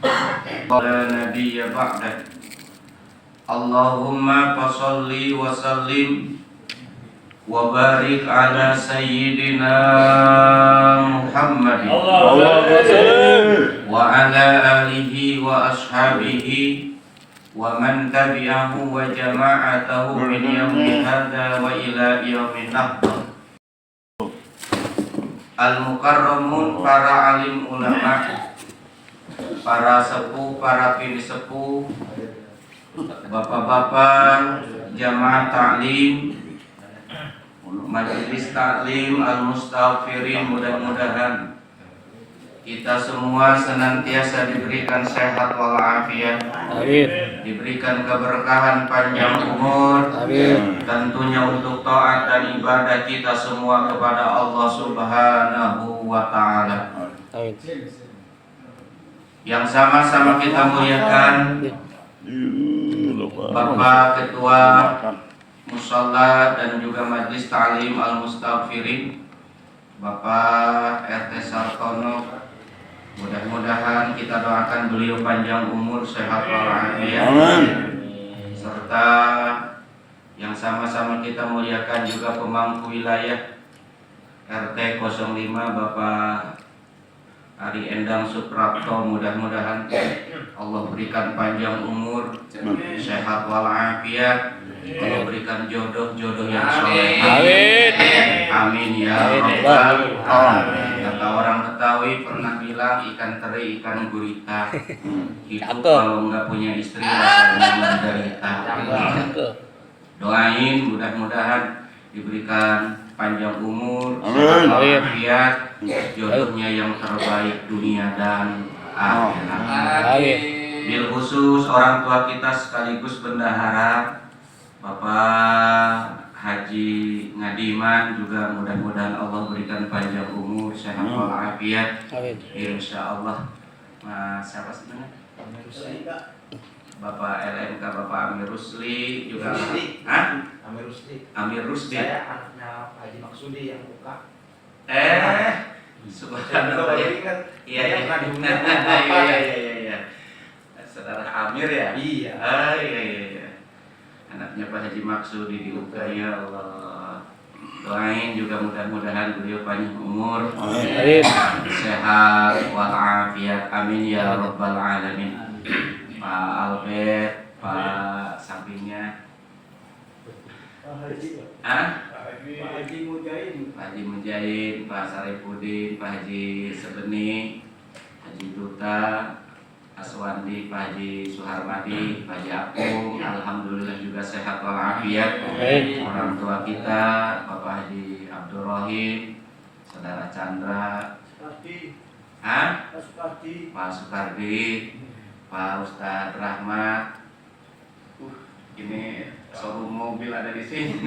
لا نبي بعده اللهم فصل وسلم وبارك على سيدنا محمد وعلى آله وأصحابه ومن تبعه وجماعته من يوم هذا وإلى يوم النهضة. Al-Mukarramun, para alim ulama, para sepuh, para pini sepuh, bapak-bapak, jamaah taklim, majelis taklim, al-mustaghfirin, mudah-mudahan kita semua senantiasa diberikan sehat walafiat, diberikan keberkahan panjang umur, tentunya untuk taat dan ibadah kita semua kepada Allah Subhanahu wa Ta'ala. Yang sama-sama kita muliakan Bapak Ketua Mushola dan juga Majelis Ta'lim Al-Mustaghfirin, Bapak RT Sartono. Mudah-mudahan kita doakan beliau panjang umur, sehat walafiat, serta yang sama-sama kita muliakan juga pemangku wilayah RT 05 Bapak Ari Endang Suprapto. Mudah-mudahan Allah berikan panjang umur, sehat walafiat, Allah berikan jodoh-jodoh yang soleh. Amin ya rabbal alamin. Kata orang Betawi pernah bilang ikan teri ikan gurita. Hidup kalau nggak punya istri rasanya menderita. Doain mudah-mudahan diberikan panjang umur, sehat walafiat, jodohnya yang terbaik dunia dan akhirat. Bil khusus orang tua kita sekaligus bendahara Bapak Haji Ngadiman, juga mudah-mudahan Allah berikan panjang umur, sehat walafiat. Insyaallah. Mas siapa sebenarnya? Bapak LMK Bapak Amir Rusli juga. Amir Rusli. Saya anaknya Haji Maksudi yang buka. Subhanallah. Iya. Saudara Amir ya? Iya. Iya. Anaknya Pak Haji Maksudi di UK, ya Allah. Doain juga mudah-mudahan beliau panjang umur, sehat walafiat, amin ya rabbal alamin. Pak Albert, Pak sampingnya, Pak Haji Mujahid, Pak Sarifudin, Pak Haji Sebeni, Haji Duta, Aswandi, Pak Haji Suharmadi, Pak Haji Apung, alhamdulillah juga sehat walafiat. Orang tua kita, Bapak Haji Abdul Rahim, Saudara Chandra, Pak Sukardi, Pak Ustadz Rahmat. Ini showroom mobil ada di sini.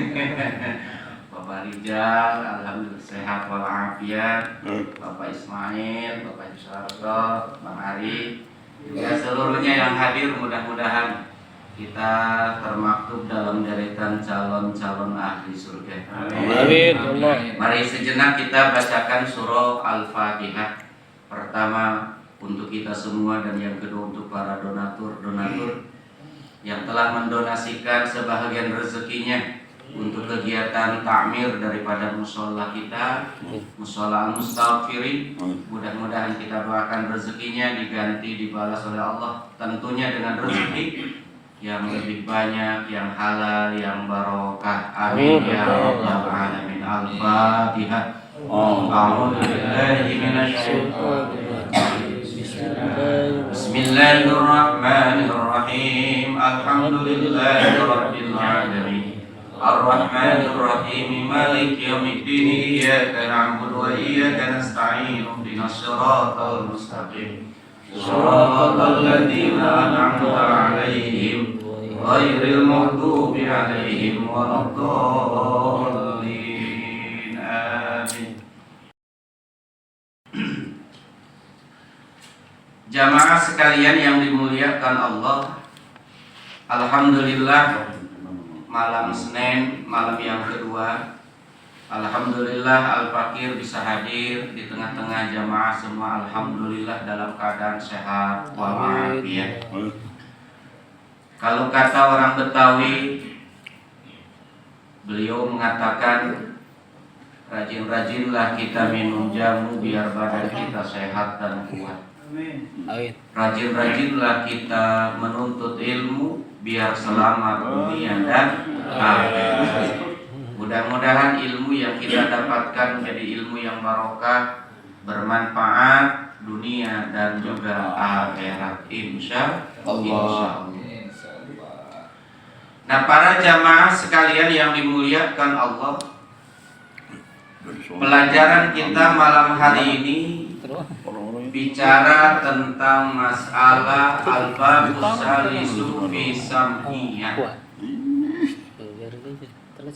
Bapak Rijal, alhamdulillah sehat walafiat. Bapak Ismail, Bapak Yusarto, Bang Ari, juga seluruhnya yang hadir, mudah-mudahan kita termaktub dalam deretan calon-calon ahli surga. Amin. Mari sejenak kita bacakan surah Al-Fatihah. Pertama untuk kita semua dan yang kedua untuk para donatur yang telah mendonasikan sebahagian rezekinya untuk kegiatan takmir daripada mushola kita, mushola Al-Mustaghfirin. Mudah-mudahan kita doakan rezekinya diganti, dibalas oleh Allah, tentunya dengan rezeki yang lebih banyak, yang halal, yang barokah. Amin ya rabbal alamin. Al-Fatihah. Bismillahirrahmanirrahim. Alhamdulillahirabbil alamin. Ar-Rahmanir-Rahim. Maliki yaumiddin. Iyyaka na'budu wa iyyaka nasta'in. Ihdinas siratal mustaqim. Shiratal ladzina an'amta 'alaihim ghairil maghdubi 'alaihim waladdallin. Amin. Jamaah sekalian yang dimuliakan Allah, alhamdulillah malam Senin, malam yang kedua Alhamdulillah Al-Fakir bisa hadir di tengah-tengah jamaah semua. Alhamdulillah dalam keadaan sehat walafiat. Kalau kata orang Betawi, beliau mengatakan, rajin-rajinlah kita minum jamu biar badan kita sehat dan kuat. Rajin-rajinlah kita menuntut ilmu biar selamat dunia dan akhirat. Mudah-mudahan ilmu yang kita dapatkan jadi ilmu yang barokah, bermanfaat dunia dan juga akhirat, insya Allah. Nah, para jamaah sekalian yang dimuliakan Allah, pelajaran kita malam hari ini bicara tentang masalah al-babus salisu fi sam'iyah.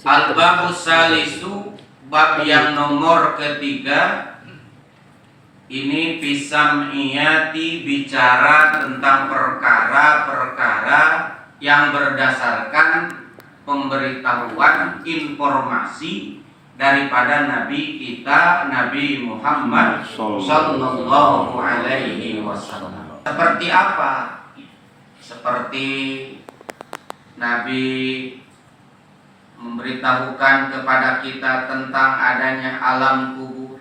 Al-babus salisu, bab yang nomor ketiga, ini fi sam'iyati, bicara tentang perkara-perkara yang berdasarkan pemberitahuan informasi daripada Nabi kita, Nabi Muhammad Sallallahu Alaihi Wasallam. Seperti apa? Seperti Nabi memberitahukan kepada kita tentang adanya alam kubur,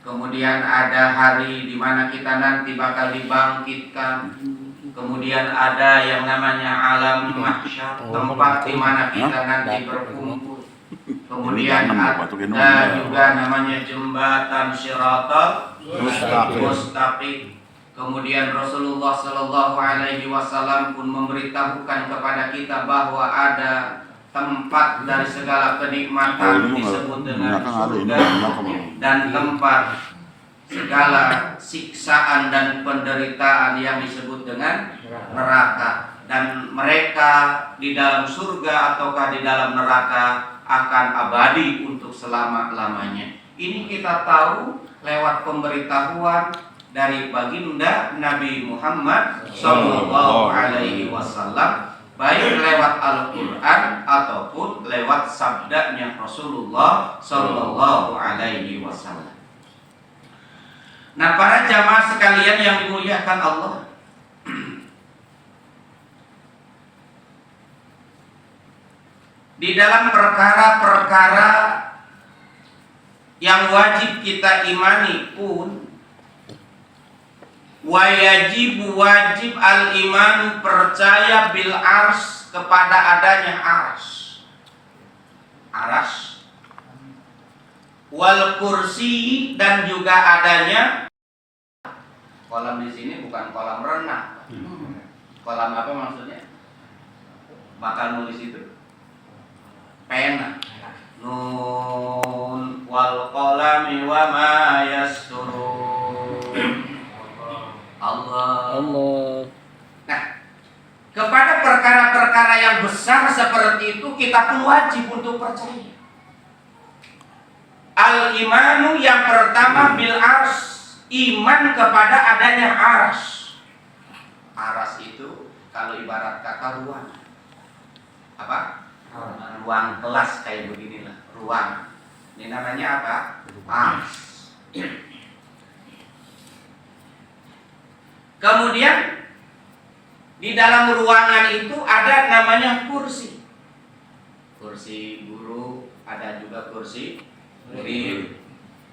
kemudian ada hari di mana kita nanti bakal dibangkitkan, kemudian ada yang namanya alam mahsyar, tempat di mana kita nanti berkumpul. Kemudian ada juga namanya jembatan Shiratal Mustaqim. Kemudian Rasulullah Sallallahu Alaihi Wasallam pun memberitahukan kepada kita bahwa ada tempat dari segala kenikmatan disebut dengan surga, dan tempat segala siksaan dan penderitaan yang disebut dengan neraka. Dan mereka di dalam surga ataukah di dalam neraka akan abadi untuk selama-lamanya. Ini kita tahu lewat pemberitahuan dari baginda Nabi Muhammad Sallallahu Alaihi Wasallam, baik lewat Al-Quran ataupun lewat sabdanya Rasulullah Sallallahu Alaihi Wasallam. Nah, para jamaah sekalian yang dimuliakan Allah, di dalam perkara-perkara yang wajib kita imani pun, wajib al-imanu, percaya bil ars, kepada adanya ars, wal kursi, dan juga adanya kolam. Di sini bukan kolam renang. Kolam apa maksudnya? Bakal nulis itu pena. Nun wal qalami wa ma yasturun. Allah. Nah, kepada perkara-perkara yang besar seperti itu kita pun wajib untuk percaya. Al-imanu, yang pertama bil ars, iman kepada adanya ars. Ars itu kalau ibarat kata ruang. Apa? Ruang kelas kayak beginilah, ruang. Ini namanya apa? Ars. Kemudian di dalam ruangan itu ada namanya kursi. Kursi guru, ada juga kursi murid.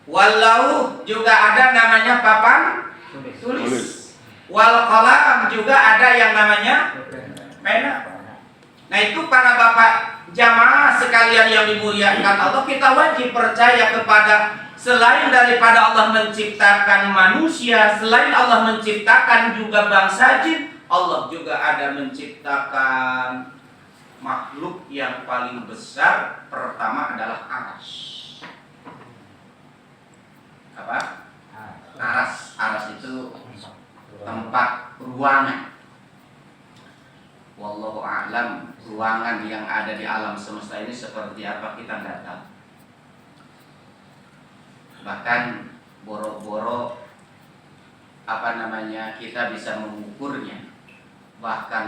Walau juga ada namanya papan tulis. Wal qalam juga ada yang namanya pena. Nah, itu para bapak jamaah sekalian yang dimuliakan Allah, kita wajib percaya kepada selain daripada Allah menciptakan manusia, selain Allah menciptakan juga bangsa jin, Allah juga ada menciptakan makhluk yang paling besar. Pertama adalah aras. Apa? Aras. Aras itu tempat ruangan. Wallahu a'lam, ruangan yang ada di alam semesta ini seperti apa kita nggak tahu. Bahkan boro-boro kita bisa mengukurnya. Bahkan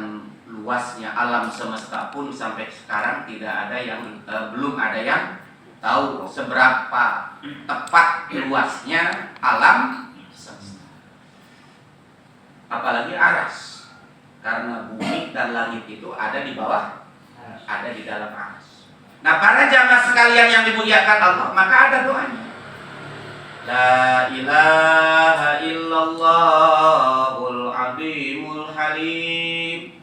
luasnya alam semesta pun sampai sekarang tidak ada yang belum ada yang tahu seberapa tepat luasnya alam semesta. Apalagi aras, karena bumi dan langit itu ada di bawah, ada di dalam aras. Nah, para jamaah sekalian yang dimuliakan Allah, maka ada doanya. La ilaha illallahul azimul halim.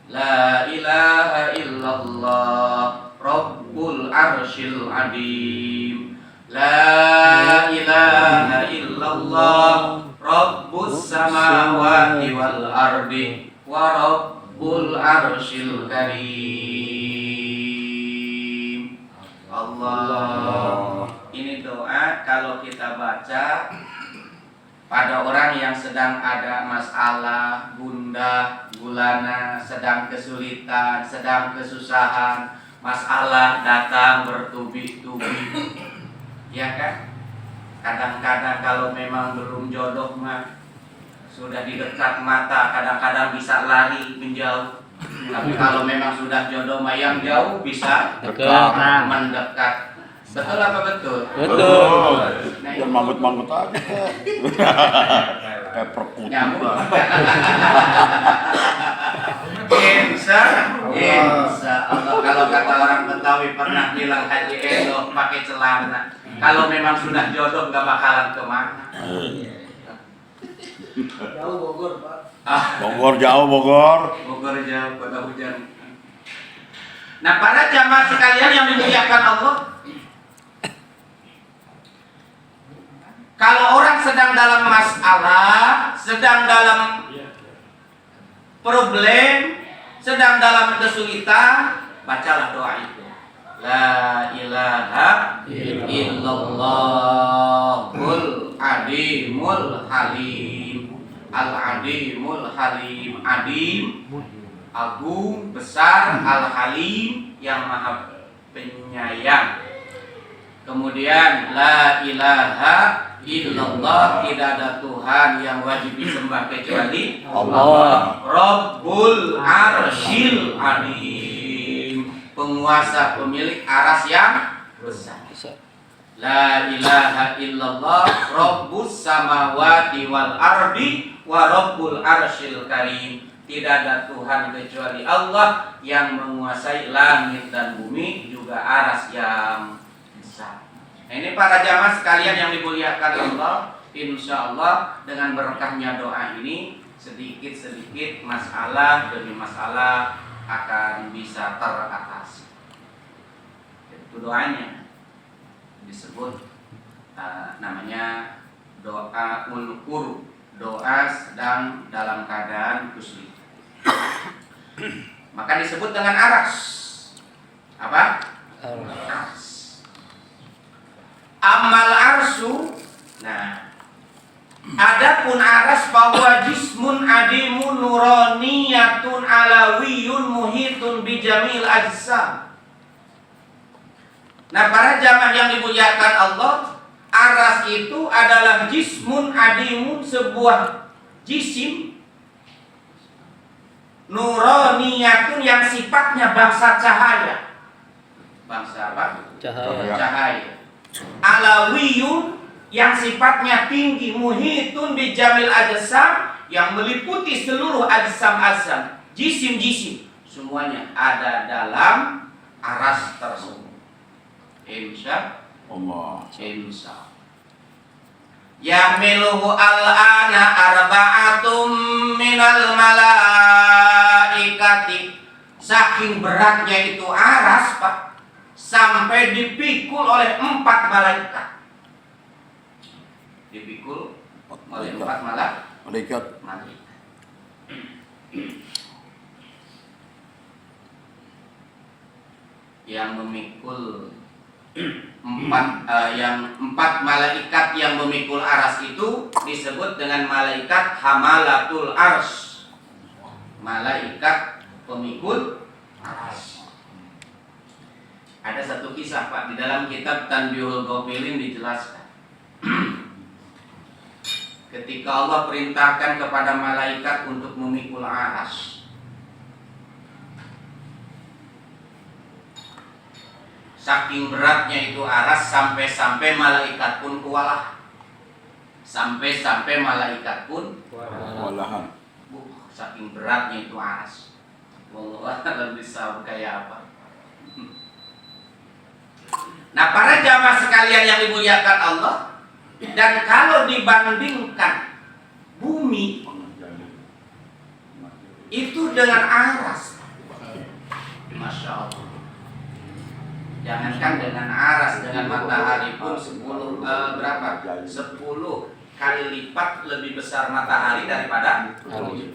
La ilaha illallah rabbul arsyil adim. La ilaha illallah rabbus samawati wal ardi wa rabbul arsyil karim. Allah. Ini doa kalau kita baca pada orang yang sedang ada masalah, gundah, gulana, sedang kesulitan, sedang kesusahan, masalah datang bertubi-tubi. Ya kan? Kadang-kadang kalau memang belum jodoh mah sudah di dekat mata, kadang-kadang bisa lari menjauh. Tapi kalau memang sudah jodoh mah yang jauh bisa mendekat. Betul apa betul? Betul. Nah, Jangan manggut-manggut aja. Kayak perkutut. nyamuk. Insya Allah, kalau kata orang Betawi pernah bilang Haji Endo pakai celana. Kalau memang sudah jodoh nggak bakalan kemana. Jauh Bogor, Pak. Bogor jauh, Bogor. Bogor jauh, kota hujan. Nah, para jamaah sekalian yang dimuliakan Allah, kalau orang sedang dalam masalah, sedang dalam problem, sedang dalam kesulitan, bacalah doa itu. La ilaha illallahul adimul halim. Al-adimul halim. Adim, agung, besar. Al-halim, yang maha penyayang. Kemudian la ilaha illallah, tidak ada Tuhan yang wajib disembah kecuali Allah. Rabbul arsyil adim, penguasa pemilik aras yang besar. La ilaha illallah rabbus samawati wal ardi wa rabbul arsyil karim, tidak ada Tuhan kecuali Allah yang menguasai langit dan bumi, juga aras yang besar. Nah, ini para jamaah sekalian yang dimuliakan Allah, insya Allah dengan berkahnya doa ini sedikit-sedikit masalah demi masalah akan bisa teratasi. Itu doanya disebut namanya doa ulkur, doa sedang dalam keadaan kesulitan. Maka disebut dengan aras. Apa? Aras. Amal arsu. Nah, adapun aras bahwa jismun adimun nuraniyatun alawiyun muhitun bijamil ajsam. Nah, para jamaah yang dimuliakan Allah, aras itu adalah jismun adimun, sebuah jisim nuraniyatun yang sifatnya bangsa cahaya. Bangsa apa? Cahaya. Alawiyun, yang sifatnya tinggi, muhitun bijamil ajsam, yang meliputi seluruh ajsam-ajsam, jisim-jisim, semuanya ada dalam aras tersebut. Insya Allah. Yahmiluhu al-ana arba'atum minal malaikati. Saking beratnya itu aras, Pak, sampai dipikul oleh 4 malaikat. Dipikul oleh 4 Malaikat. Yang memikul 4 malaikat yang memikul aras itu disebut dengan malaikat hamalatul ars, malaikat pemikul aras. Ada satu kisah, Pak, di dalam kitab Tanbihul Ghafilin dijelaskan. Ketika Allah perintahkan kepada malaikat untuk memikul aras, Saking beratnya itu aras sampai-sampai malaikat pun kewalahan. Sampai-sampai malaikat pun Walahan. saking beratnya itu aras. Wallahu a'lam bishawab kayak apa. Nah, para jamaah sekalian yang dimuliakan Allah, dan kalau dibandingkan bumi itu dengan aras, Masya Allah. Jangankan dengan aras, dengan matahari pun 10 kali lipat lebih besar matahari daripada bumi.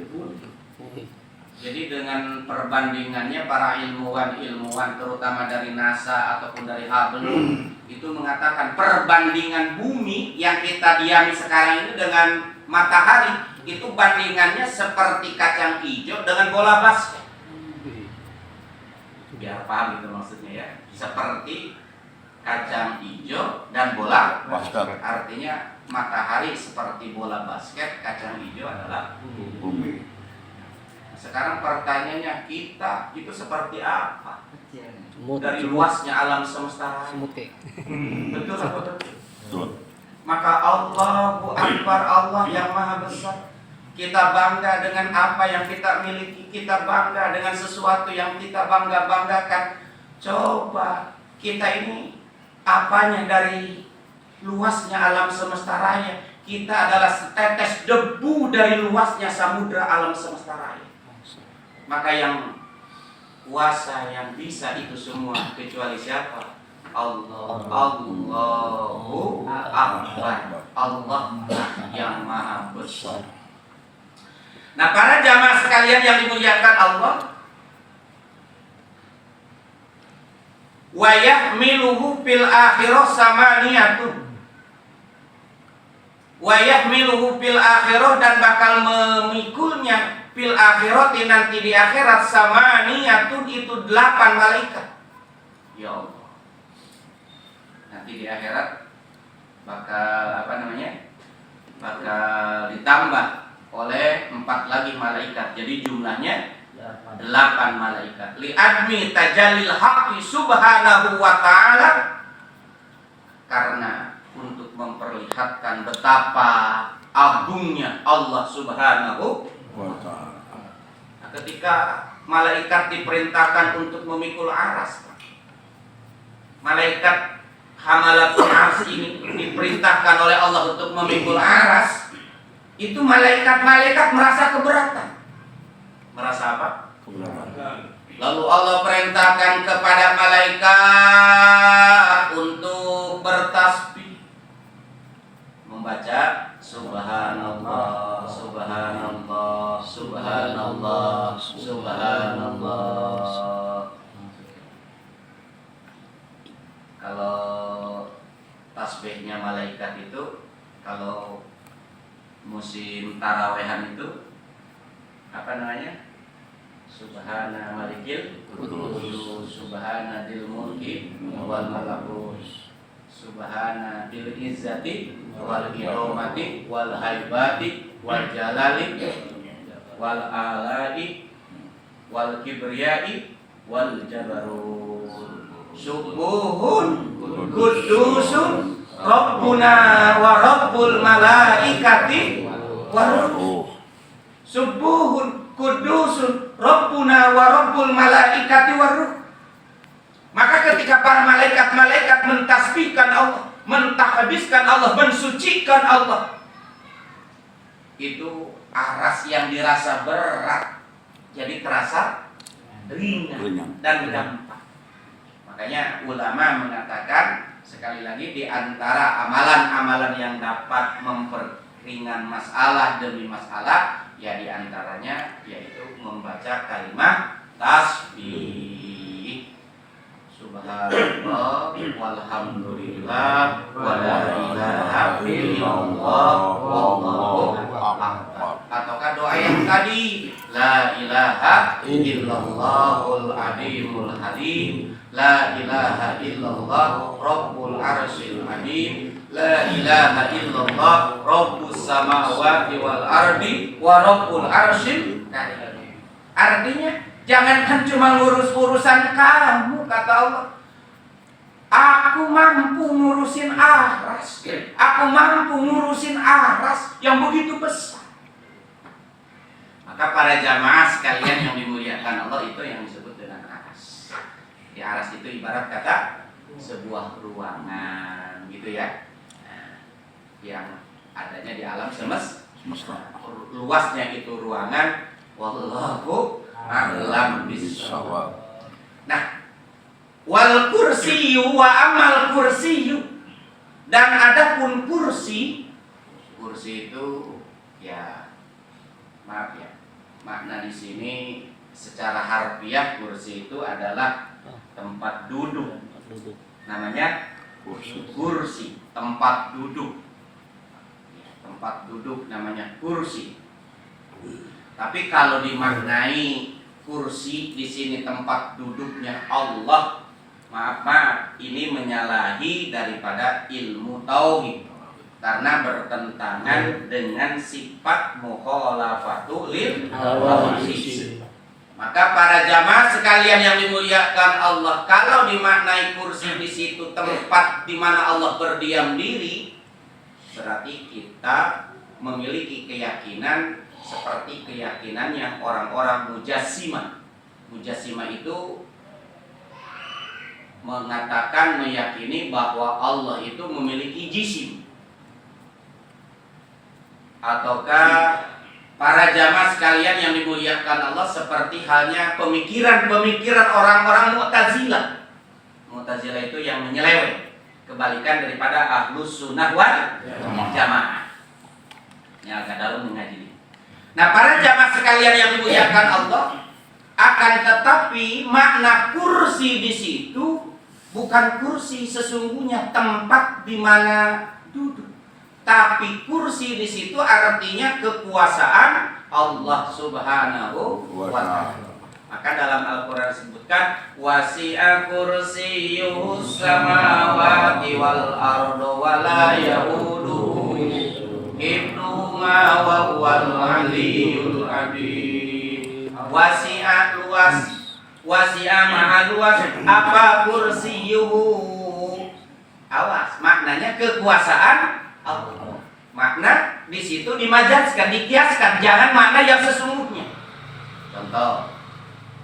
Jadi dengan perbandingannya para ilmuwan terutama dari NASA ataupun dari Hubble itu mengatakan perbandingan bumi yang kita diami sekarang ini dengan matahari itu bandingannya seperti kacang hijau dengan bola basket. Biar paham itu maksudnya ya. Seperti kacang hijau dan bola Basket. Artinya matahari seperti bola basket, kacang hijau adalah Bumi. Sekarang pertanyaannya, kita itu seperti apa dari Semut. luasnya alam semesta? Semut kayak. Betul apa betul? Betul. Maka Allahu Akbar, Allah yang maha besar. Kita bangga dengan apa yang kita miliki. Kita bangga dengan sesuatu yang kita bangga-banggakan. Coba kita ini apanya dari luasnya alam semesta raya? Kita adalah setetes debu dari luasnya samudra alam semesta raya. Maka yang kuasa, yang bisa itu semua kecuali siapa? Allah. Allahu Akbar. Allah yang maha besar. Nah, para jamaah sekalian yang dimuliakan Allah, wa yahmiluhu fil akhirah samaniyatun. Wa yahmiluhu fil akhirah, dan bakal memikulnya fil akhirat, nanti di akhirat, samaniyatun itu 8 malaikat. Ya Allah. Nanti di akhirat bakal bakal ditambah oleh 4 lagi malaikat. Jadi jumlahnya 8 malaikat. Li admi tajallil haqqi subhanahu wa ta'ala, karena untuk memperlihatkan betapa agungnya Allah subhanahu wa ta'ala. Nah, ketika malaikat diperintahkan untuk memikul aras, malaikat hamalatul ars ini diperintahkan oleh Allah untuk memikul aras, itu malaikat-malaikat merasa keberatan. Merasa apa? Keberatan. Lalu Allah perintahkan kepada malaikat untuk bertasbih, membaca subhanallah, subhanallah, subhanallah, subhanallah. Kalau tasbihnya malaikat itu, kalau musim tarawehan itu apa namanya? Subhana malikil qudus, subhana dil mulki wal malakut, subhana dil izzati wal kiromati wal haibati wal jalali wal alai wal kibriyai wal jabarut. Subuhun kudusun Rabbuna wa Rabbul malaikati waruh. Subuhun kudusun Rabbuna wa Rabbul malaikati waruh. Maka ketika para malaikat-malaikat mentasbihkan Allah, mentahbiskan Allah, mensucikan Allah, itu aras yang dirasa berat jadi terasa ringan dan gampang. Makanya ulama mengatakan, sekali lagi, di antara amalan-amalan yang dapat memperringan masalah demi masalah, ya di antaranya yaitu membaca kalimat tasbih. Subhanallah walhamdulillah wala ilaha illallah wallahu akbar. Ataukah doa yang tadi, la ilaha illallahul adimul halim, la ilaha illallah rabbul arsyil azim, la ilaha illallah rabbus samawati wal ardi wa rabbul arsyil karim. Artinya jangankan cuma ngurus urusan kamu, kata Allah, Aku mampu ngurusin aras. Aku mampu ngurusin aras yang begitu besar. Maka para jamaah sekalian yang dimuliakan Allah, itu yang disebut dengan aras. Di aras itu ibarat kata sebuah ruangan gitu ya. Nah, yang adanya di alam semesta. Luasnya itu ruangan. Wallahu a'lam bishawab. Nah, wal kursiyu wa amal kursiyu, dan adapun kursi itu ya, maaf ya, makna di sini secara harfiah kursi itu adalah tempat duduk. Namanya kursi, tempat duduk. Tempat duduk namanya kursi. Tapi kalau dimaknai kursi di sini tempat duduknya Allah, maaf, ini menyalahi daripada ilmu tauhid karena bertentangan dengan sifat mukhalafatul lil hawadits. Maka para jamaah sekalian yang dimuliakan Allah, kalau dimaknai kursi di situ tempat di mana Allah berdiam diri, berarti kita memiliki keyakinan seperti keyakinan yang orang-orang mujassimah. Mujassimah itu meyakini bahwa Allah itu memiliki jisim. Ataukah para jamaah sekalian yang dimuliakan Allah seperti halnya pemikiran-pemikiran orang-orang Mu'tazilah. Mu'tazilah itu yang menyeleweng, kebalikan daripada Ahlus Sunnah wal Jamaah. Yang agak dalam mengaji. Nah, para jamaah sekalian yang dimuliakan Allah, akan tetapi makna kursi di situ bukan kursi sesungguhnya tempat di mana duduk, tapi kursi di situ artinya kekuasaan Allah Subhanahu wa Ta'ala. Maka dalam Al-Qur'an disebutkan wasi'a kursiyyus samawati wal ardu wa la yauduhu hifdzuhuma wa huwal aliyyul azim. Wasi'a luas, wasi'a maha luas apa kursiyuhu. Awas, maknanya kekuasaan Allah. Makna di situ dimajazkan, dikiaskan, jangan makna yang sesungguhnya. Contoh,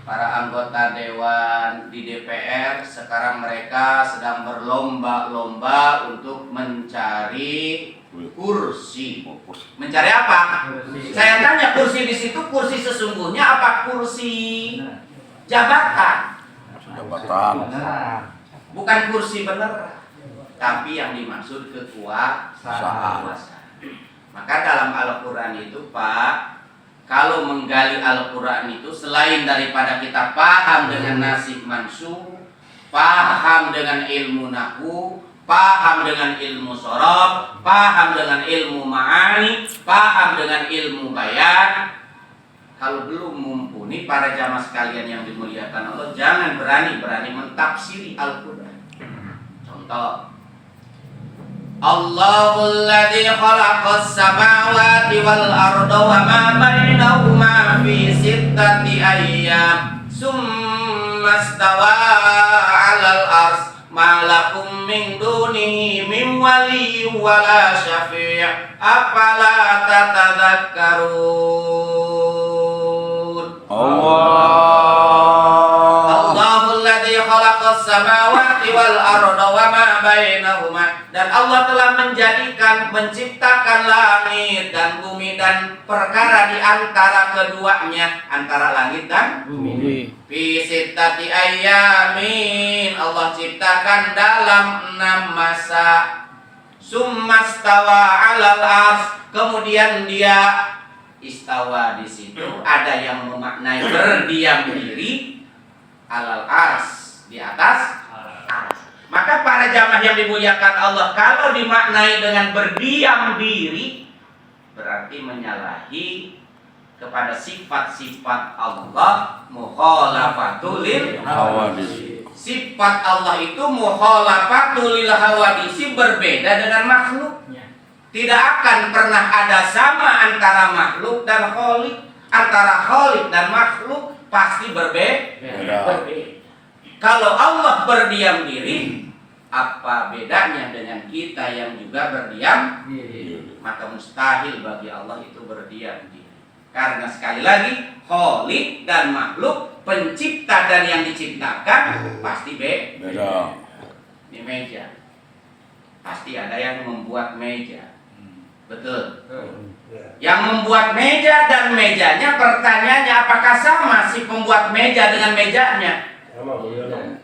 para anggota dewan di DPR sekarang mereka sedang berlomba-lomba untuk mencari kursi. Mencari apa? Saya tanya, kursi di situ kursi sesungguhnya apa kursi jabatan? Jabatan. Bukan kursi benar, tapi yang dimaksud kekuasaan. Maka dalam Al-Quran itu, Pak, kalau menggali Al-Quran itu selain daripada kita paham dengan nasib mansub, paham dengan ilmu nahwu, paham dengan ilmu sorof, paham dengan ilmu ma'ani, paham dengan ilmu bayan, kalau belum mumpuni, para jamaah sekalian yang dimuliakan Allah, jangan berani-berani mentafsiri Al-Quran. Contoh, Allahul ladzi khalaqas samawati wal arda wa ma bainahuma fi sittati ayyam summa istawa 'alal arsy ma lakum min dunihi min waliyyin wala syafi' afala tatadzakkarun. Allahul ladzi khalaqas samawati wal arda wa ma bainahuma, dan Allah telah menciptakan langit dan bumi dan perkara di antara keduanya, antara langit dan bumi. Fi sittati ayyamin, Allah ciptakan dalam 6 masa. Summastawa 'alal arsy, kemudian dia istawa di situ ada yang memaknai berdiam diri, alal arsy, di atas arsy. Maka para jamaah yang dimuliakan Allah, kalau dimaknai dengan berdiam diri berarti menyalahi kepada sifat-sifat Allah, mukhalafatul lil hawadits. Sifat Allah itu mukhalafatul lil hawadits, berbeda dengan makhluk. Tidak akan pernah ada sama antara makhluk dan khaliq. Antara khaliq dan makhluk pasti berbeda. Kalau Allah berdiam diri, Apa bedanya dengan kita yang juga berdiam diri? Maka mustahil bagi Allah itu berdiam diri. Karena sekali lagi, Khalik dan makhluk, pencipta dan yang diciptakan pasti Beda. Ini meja. Pasti ada yang membuat meja. Betul. Yang membuat meja dan mejanya, pertanyaannya apakah sama si pembuat meja dengan mejanya? Mulyono.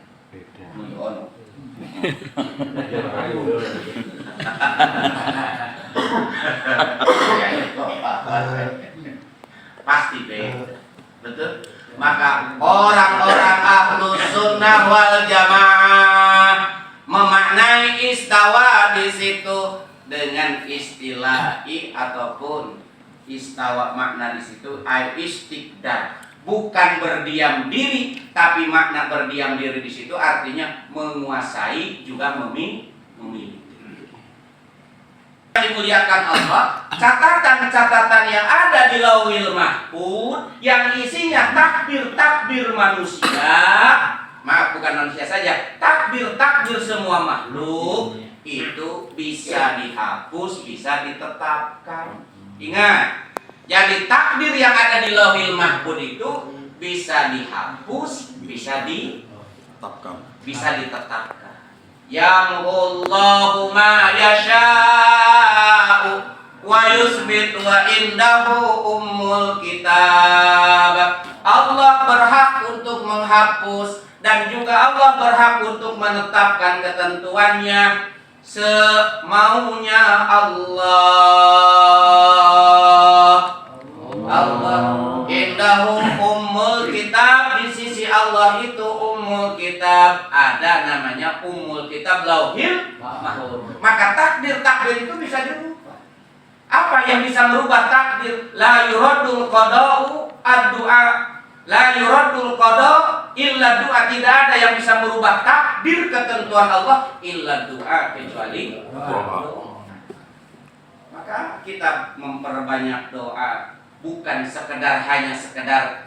Pasti beda. Betul. Maka orang-orang ahlus sunnah wal jamaah memaknai istawa di situ dengan istilahi ataupun istawa, makna di situ ay istiqdar, bukan berdiam diri, tapi makna berdiam diri di situ artinya menguasai juga memiliki. Dimuliakan Allah, catatan-catatan yang ada di Lauhil Mahfuz yang isinya takbir-takbir manusia, maaf bukan manusia saja, takbir-takbir semua makhluk itu bisa dihapus, bisa ditetapkan. Ingat, jadi takbir yang ada di Lauhil Mahfuz itu bisa dihapus, bisa ditetapkan. Yamhullahu ma yasha'u wa yusbit wa indahu ummul kitab. Allah berhak untuk menghapus dan juga Allah berhak untuk menetapkan ketentuannya semaunya Allah. Indahu ummul kitab, di sisi Allah itu ummul kitab, ada namanya ummul kitab Lauhil Mahfuz. Maka takdir-takdir itu bisa dirubah. Apa yang bisa merubah takdir? La yuradul qada'u ad-du'a. La yuradul qada' illa du'a. Tidak ada yang bisa merubah takdir ketentuan Allah illa du'a, kecuali doa. Maka kita memperbanyak doa, bukan hanya sekedar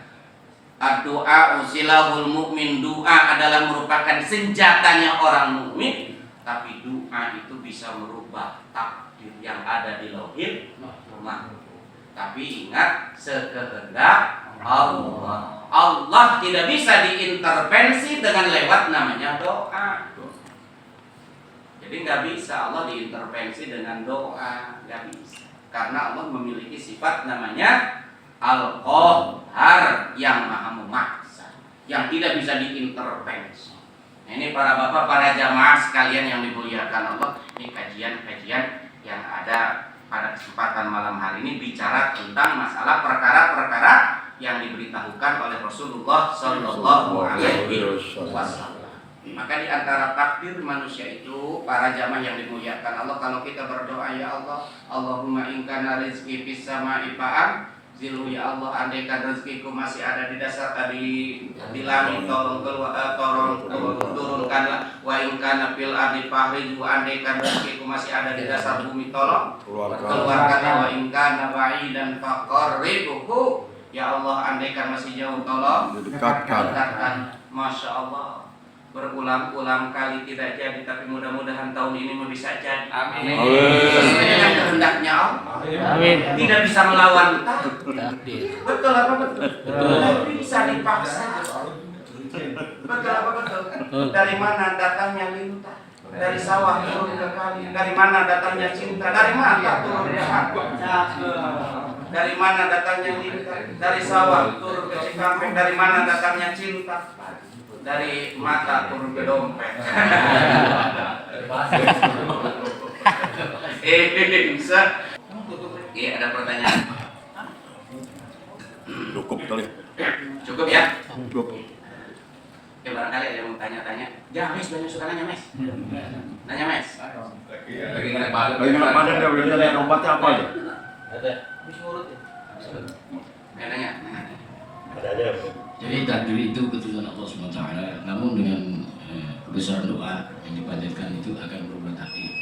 doa usilahul mukmin. Doa adalah merupakan senjatanya orang mukmin, tapi doa itu bisa merubah takdir yang ada di Lauhil Mahfuz. Tapi ingat, sekehendak Allah. Allah tidak bisa diintervensi dengan lewat namanya doa. Jadi nggak bisa Allah diintervensi dengan doa, nggak bisa. Karena Allah memiliki sifat namanya Al-Qahhar, yang maha memaksa, yang tidak bisa diintervensi. Nah, ini para bapak, para jamaah sekalian yang dimuliakan Allah, ini kajian-kajian yang ada pada kesempatan malam hari ini bicara tentang masalah perkara-perkara yang diberitahukan oleh Rasulullah Shallallahu Alaihi Wasallam. Maka di antara takdir manusia itu, para jamaah yang dimuliakan Allah, kalau kita berdoa, ya Allah, Allahumma in kana rizqi fis sama'i fa'an zilu, ya Allah, andaikan rezekiku masih ada di dasar di langit, tolong turunkanlah. Wa in kana fil ardi fahriju, andaikan rezekiku masih ada di dasar bumi, tolong keluarkanlah. Wa in kana ba'idan faqarribhu, ya Allah, andaikan masih jauh, tolong dekatkan. Masya Allah, berulang-ulang kali tidak jadi, tapi mudah-mudahan tahun ini bisa jadi. Amin. Sesuai dengan kehendaknya Allah. Amin. Tidak bisa melawan takdir. Betul apa betul? Tidak bisa dipaksa. Betul apa betul? Dari mana datangnya lintah? Dari sawah turun ke kali. Dari mana datangnya cinta? Dari mata turun ke hati. Dari mana datangnya lintah? Dari sawah turun ke Cikampek. Dari mana datangnya cinta? Dari mata turun ke dompet. Bisa. Iya, ada pertanyaan. Cukup kali. Cukup ya? Cukup. Ya, barangkali ada yang mau tanya-tanya. Jangan, Mes, banyak suka nanya, Mes. Nanya, Mes. Lagi nggak panen dia udah nanya obatnya apa aja? Ada. Bisa urut ya? Nanya. Jadi takdir itu keturunan Allah SWT, namun dengan kebesaran doa yang dipanjatkan itu akan berubah takdir.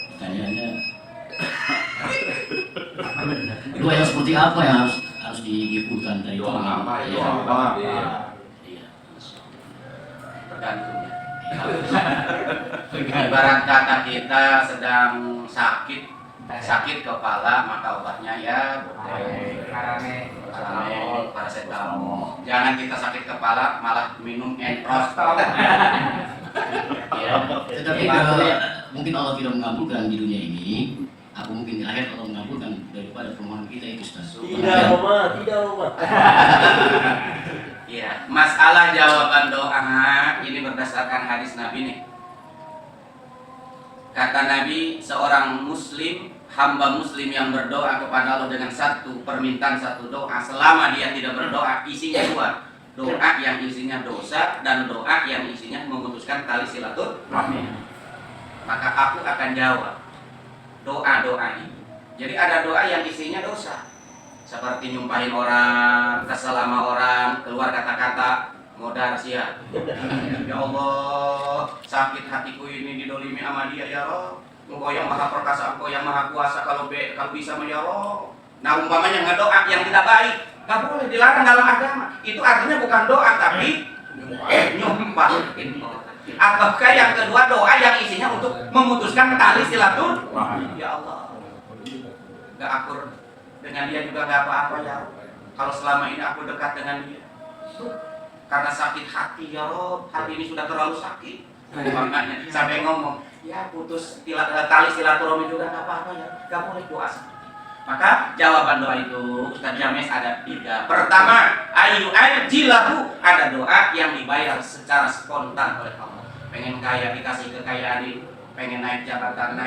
Pertanyaannya, doa yang seperti apa yang harus dipulkan dari Doa apa? Iya. Tergantung ya. Ibarat kata kita sedang sakit kepala, maka obatnya ya paracetamol. Jangan kita sakit kepala malah minum entros. Ya. Tetapi mungkin Allah tidak mengabulkan di dunia ini. Aku mungkin di akhir Allah mengabulkan daripada permohonan kita itu, Ustaz. Tidak, Oma. Iya, masalah jawaban doa ini berdasarkan hadis Nabi nih. Kata Nabi, seorang muslim, hamba muslim yang berdoa kepada Allah dengan satu permintaan, satu doa, selama dia tidak berdoa, isinya dua. Doa yang isinya dosa dan doa yang isinya memutuskan tali silaturahmi. Maka aku akan jawab doa-doa ini. Jadi ada doa yang isinya dosa, seperti nyumpahin orang, kesel sama orang, keluar kata-kata modar sia. Ya Allah, sakit hatiku ini didolimi sama dia ya Allah. Engkau yang maha perkasa, Engkau yang maha kuasa, kalau bisa ya Allah. Nah umpamanya ngedoa yang tidak baik, gak boleh, dilarang dalam agama. Itu artinya bukan doa tapi nyumpah. Ataukah yang kedua doa yang isinya untuk memutuskan tali silaturahmi. Ya Allah, gak akur dengan dia juga gak apa-apa ya. Kalau selama ini aku dekat dengan dia, karena sakit hati ya Rob, hati ini sudah terlalu sakit. Makanya sampai ngomong, ya putus tali silaturahmi juga gak apa-apa ya, gak boleh doa. Maka jawaban doa itu Ustaz James ada 3. Pertama, ayu ajilahu, ada doa yang dibayar secara spontan oleh Allah. Pengen kaya dikasih kekayaan ini, pengen naik jabatan,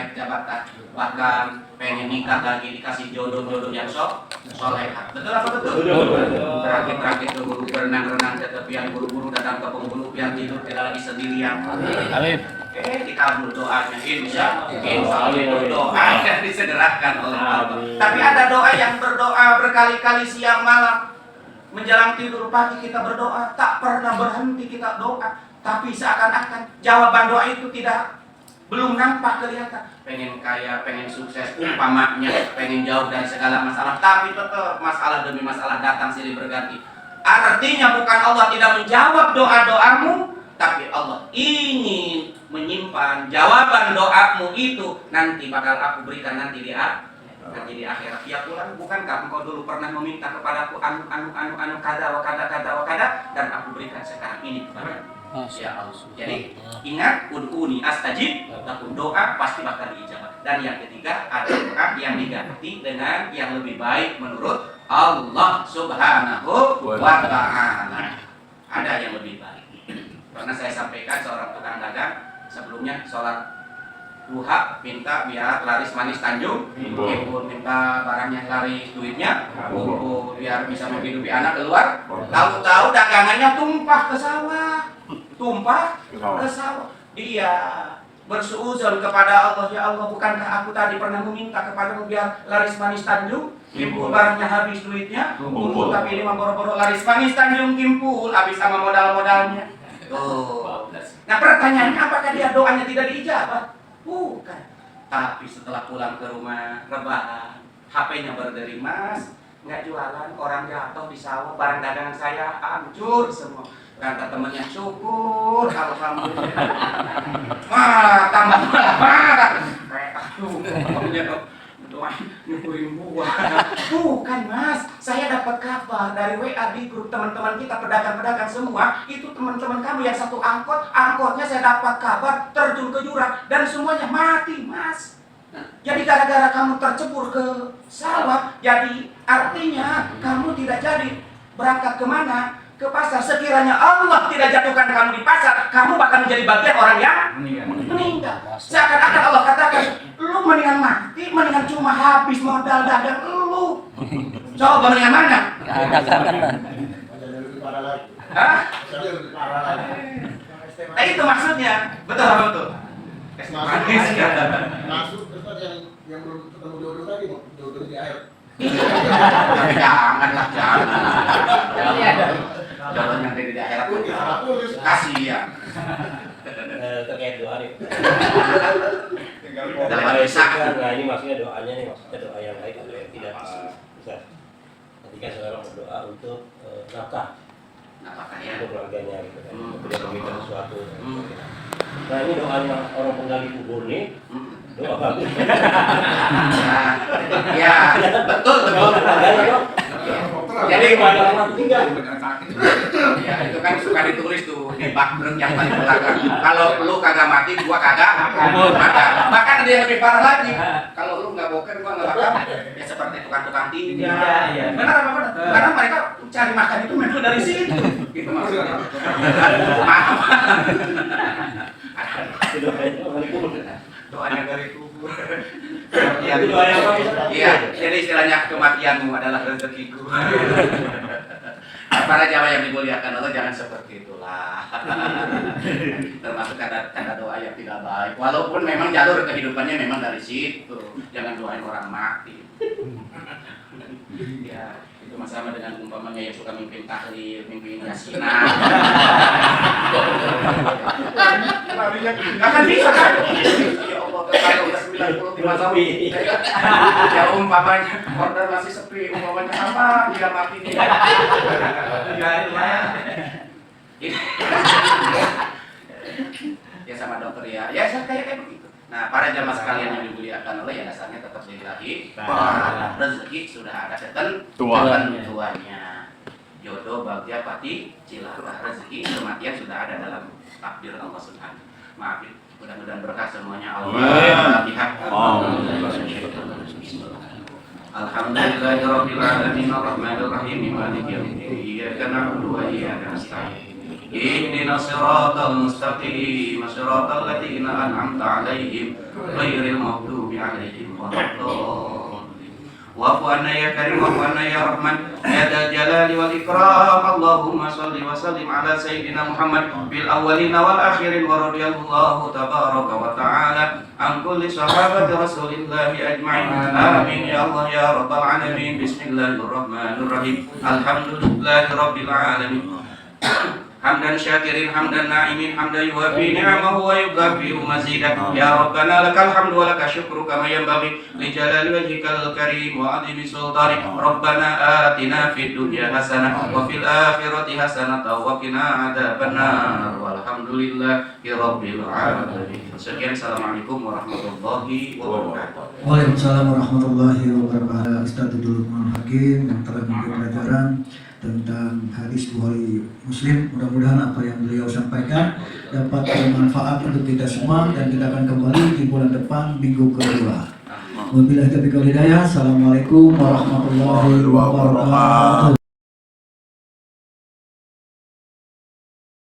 bahkan pengen nikah lagi dikasih jodoh yang soleha. Betul apa betul? Terakhir ke guru berenang-renang ke tepian, buru-buru datang ke penghulu biar tidur tidak lagi sendirian. Amin. Dikabul doanya, insya Allah itu doa yang disederhanakan oleh Allah. Tapi ada doa yang berdoa berkali-kali siang malam, menjelang tidur pagi kita berdoa, tak pernah berhenti kita doa, tapi seakan-akan jawaban doa itu belum nampak kelihatan. Pengen kaya, pengen sukses, umpamanya pengen jauh dari segala masalah, tapi tetap masalah demi masalah datang silih berganti. Artinya bukan Allah tidak menjawab doa-doamu, tapi Allah ingin menyimpan jawaban doamu itu nanti bakal aku berikan nanti di akhirat. Ya Tuhan, bukankah engkau dulu pernah meminta kepadaku anu kada wa kada dan aku berikan sekarang ini kepadamu. Ya Allah. Jadi ingat, ud'uni astajib lakum, doa pasti bakal diijabah. Dan yang ketiga, ada doa yang diganti dengan yang lebih baik menurut Allah Subhanahu wa ta'ala. Ada yang lebih baik. Pernah saya sampaikan seorang tukang dagang sebelumnya sholat duha minta biar laris manis Tanjung, ibu minta barangnya laris duitnya, ibu biar bisa menghidupi anak keluar. Tahu-tahu dagangannya tumpah ke sawah. Dia bersuuzon kepada Allah, ya Allah, bukankah aku tadi pernah meminta kepadamu biar laris manis Tanjung, kimpul barangnya habis duitnya, kumpul, tapi ini mah boro-boro laris manis Tanjung kimpul habis sama modal-modalnya. Nah pertanyaannya, apakah dia doanya tidak diijabah? Bukan. Tapi setelah pulang ke rumah rebahan, HP-nya berderi, Mas, nggak jualan, orang jatuh di sawah, barang dagangan saya hancur semua. Kata temannya, syukur, alhamdulillah. Tambah marah. Nyukurin buah. Bukan Mas, saya dapat kabar dari WA di grup teman-teman kita pedagang-pedagang semua. Itu teman-teman kamu yang satu angkotnya saya dapat kabar terjun ke jurang dan semuanya mati Mas. Jadi gara-gara kamu tercebur ke sawah, jadi artinya kamu tidak jadi berangkat kemana? Ke pasar. Sekiranya Allah tidak jatuhkan kamu di pasar, kamu bakal menjadi bagian orang yang meninggal. Seakan-akan Allah katakan, lu mendingan mati, mendingan cuma habis modal dagang lu. Coba mendingan mana? Hah? Itu maksudnya. Betul apa betul? Masuk Ustaz yang belum ketemu jodoh tadi, jodoh di air. Janganlah, jangan. Jodohnya dari di akhirat. Kasihan. Terkait doa nih. Dalam kisah. Nah ini maksudnya doanya nih, maksudnya doa yang baik atau yang tidak. Bisa. Ketika seorang berdoa untuk nafkah, Nafkah ya. untuk keluarganya gitu kan, kemudian meminta sesuatu. Nah ini doanya orang penggali kubur nih. Doa bagus. Ya, betul betul. Jadi gimana orang tinggal? Ya itu kan suka ditulis tuh di background yang paling belakang. Kalau lu kagak mati, gua kagak. Bahkan ada yang lebih parah lagi. Kalau lu nggak boker, gua nggak bakal. Ya seperti tukang-tukang tinggi. Iya. Benar apa benar? Karena mereka cari makan itu memang dari situ. Gitu maksudnya. Maaf. Doanya dari kubur. Itu doa yang apa? Iya, jadi istilahnya kematianmu adalah rezekiku. Para jamaah yang dimuliakan Allah, jangan seperti itulah. Termasuk kata doa yang tidak baik. Walaupun memang jalur kehidupannya memang dari situ. Jangan doain orang mati. Ya, itu sama dengan umpamanya yang suka mimpin tahlil, mimpin yasinan. Akan bisa kan? Ya Allah, kalau udah 95 tahun. Ya umpamanya order masih sepi, umpamanya apa? Dia mati nih. Ya sama dokter ya. Ya saya kayak begitu. Nah, para jamaah sekalian yang dimuliakan Allah, ya dasarnya tetap lillahi. Rezeki sudah ada ketentuannya. Jodoh, bagja, pati, cilaka. Rezeki kematian sudah ada dalam takdir Allah Subhanahu. Maaf, mudah-mudahan berkah semuanya. Alhamdulillahirabbil alamin arrahmanir rahim maliki yaumiddin iyyaka na'budu wa iyyaka nasta'in. Ihdinas siratal mustaqim siratal ladzina an'amta 'alaihim ghairil maghdubi 'alaihim waladdallin. Wa'fu anna ya karim wa'fu anna ya rahman ya dzal jalali wal ikram. Allahumma shalli wa sallim ala sayyidina Muhammad bil awwalin wal akhirin wa radiyallahu tabaraka wa ta'ala an kulli sahabati rasulillahi ajma'in. Amin ya Allah ya rabbal alamin. Bismillahirrahmanirrahim. Alhamdulillahi rabbil alamin. Hamdan syakirin, hamdan na'imin, hamdan yuwafi ni'amahu wa yukafiru mazidah. Ya Rabbana lakal hamdu wa laka syukru kama yanbaghi li jalali wajhikal karim wa 'azimi sultanik. Rabbana atina fid dunya hasanah wa fil akhirati hasanah wa qina adzabannar. Walhamdulillahi rabbil alamin. Sekian, assalamualaikum warahmatullahi wabarakatuh. Waalaikumsalam warahmatullahi wabarakatuh. Ustaz Abdul Hakim yang telah memberi pelajaran tentang hadis Bukhari Muslim. Mudah-mudahan apa yang beliau sampaikan dapat bermanfaat untuk kita semua, dan kita akan kembali di bulan depan minggu kedua. Wabillahi taufiq wal hidayah. Assalamualaikum warahmatullahi wabarakatuh.